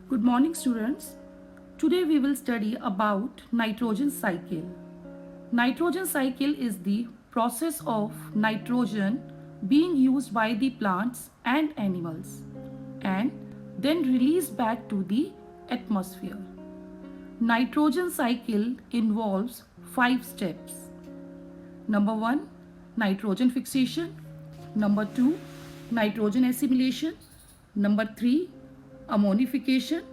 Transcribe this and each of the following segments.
Good morning, students. Today we will study about nitrogen cycle. Nitrogen cycle is the process of nitrogen being used by the plants and animals and then released back to the atmosphere. Nitrogen cycle involves 5 steps. Number 1, nitrogen fixation. Number 2, nitrogen assimilation. Number 3, ammonification.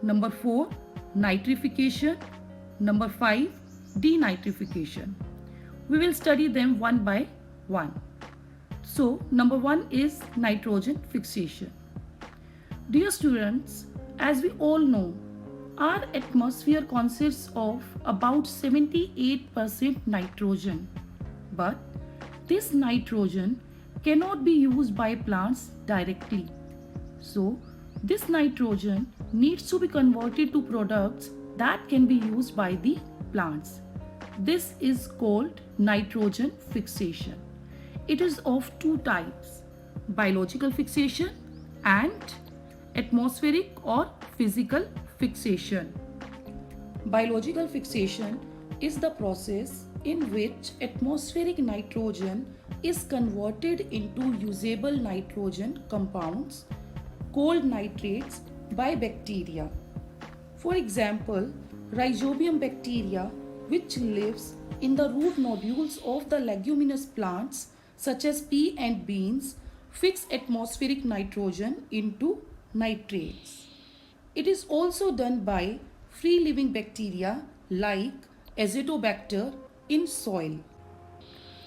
Number 4, nitrification. Number 5, denitrification. We will study them one by one. So, number 1 is nitrogen fixation. Dear students, as we all know, our atmosphere consists of about 78% nitrogen. But this nitrogen cannot be used by plants directly. So, this nitrogen needs to be converted to products that can be used by the plants. This is called nitrogen fixation. It is of two types, biological fixation and atmospheric or physical fixation. Biological fixation is the process in which atmospheric nitrogen is converted into usable nitrogen compounds called nitrates by bacteria. For example, Rhizobium bacteria, which lives in the root nodules of the leguminous plants such as pea and beans, fix atmospheric nitrogen into nitrates. It is also done by free living bacteria like Azotobacter in soil.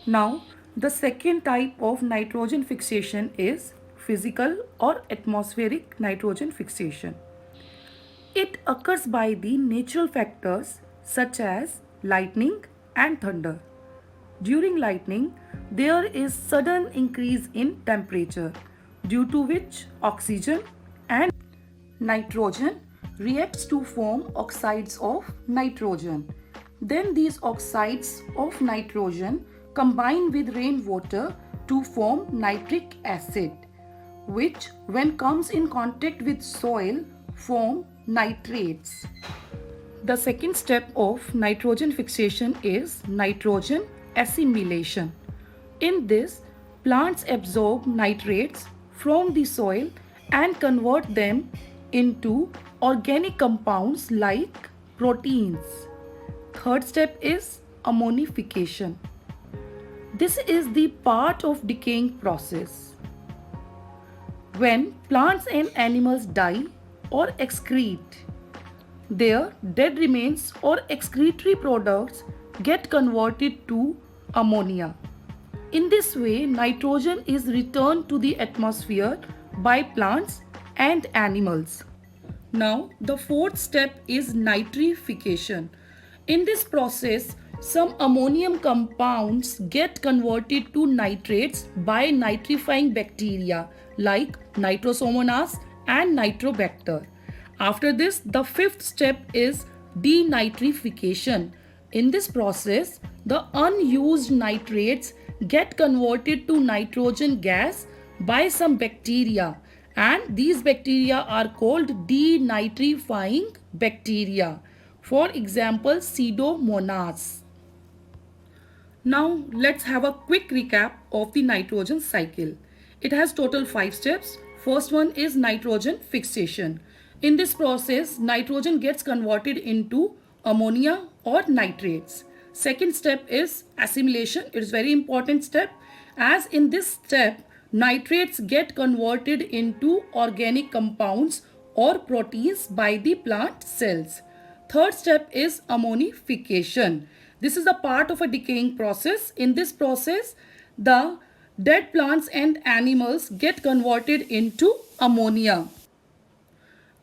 Now, the second type of nitrogen fixation is physical or atmospheric nitrogen fixation. It occurs by the natural factors such as lightning and thunder. During lightning, there is sudden increase in temperature due to which oxygen and nitrogen reacts to form oxides of nitrogen. Then these oxides of nitrogen combine with rainwater to form nitric acid, which when comes in contact with soil form nitrates. The second step of nitrogen fixation is nitrogen assimilation. In this, plants absorb nitrates from the soil and convert them into organic compounds like proteins. Third step is ammonification. This is the part of decaying process. When plants and animals die or excrete, their dead remains or excretory products get converted to ammonia. In this way, nitrogen is returned to the atmosphere by plants and animals. Now, the fourth step is nitrification. In this process, some ammonium compounds get converted to nitrates by nitrifying bacteria like Nitrosomonas and Nitrobacter. After this, the fifth step is denitrification. In this process, the unused nitrates get converted to nitrogen gas by some bacteria, and these bacteria are called denitrifying bacteria. For example, Pseudomonas. Now let's have a quick recap of the nitrogen cycle. It has total 5 steps. First one is nitrogen fixation. In this process, nitrogen gets converted into ammonia or nitrates. Second step is assimilation. It is very important step, as in this step nitrates get converted into organic compounds or proteins by the plant cells. Third step is ammonification. This is a part of a decaying process. In this process, the dead plants and animals get converted into ammonia.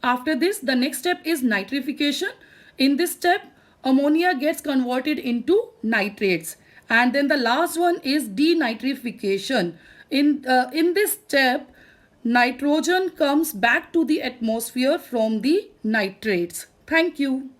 After this, the next step is nitrification. In this step, ammonia gets converted into nitrates. And then the last one is denitrification. In this step, nitrogen comes back to the atmosphere from the nitrates. Thank you.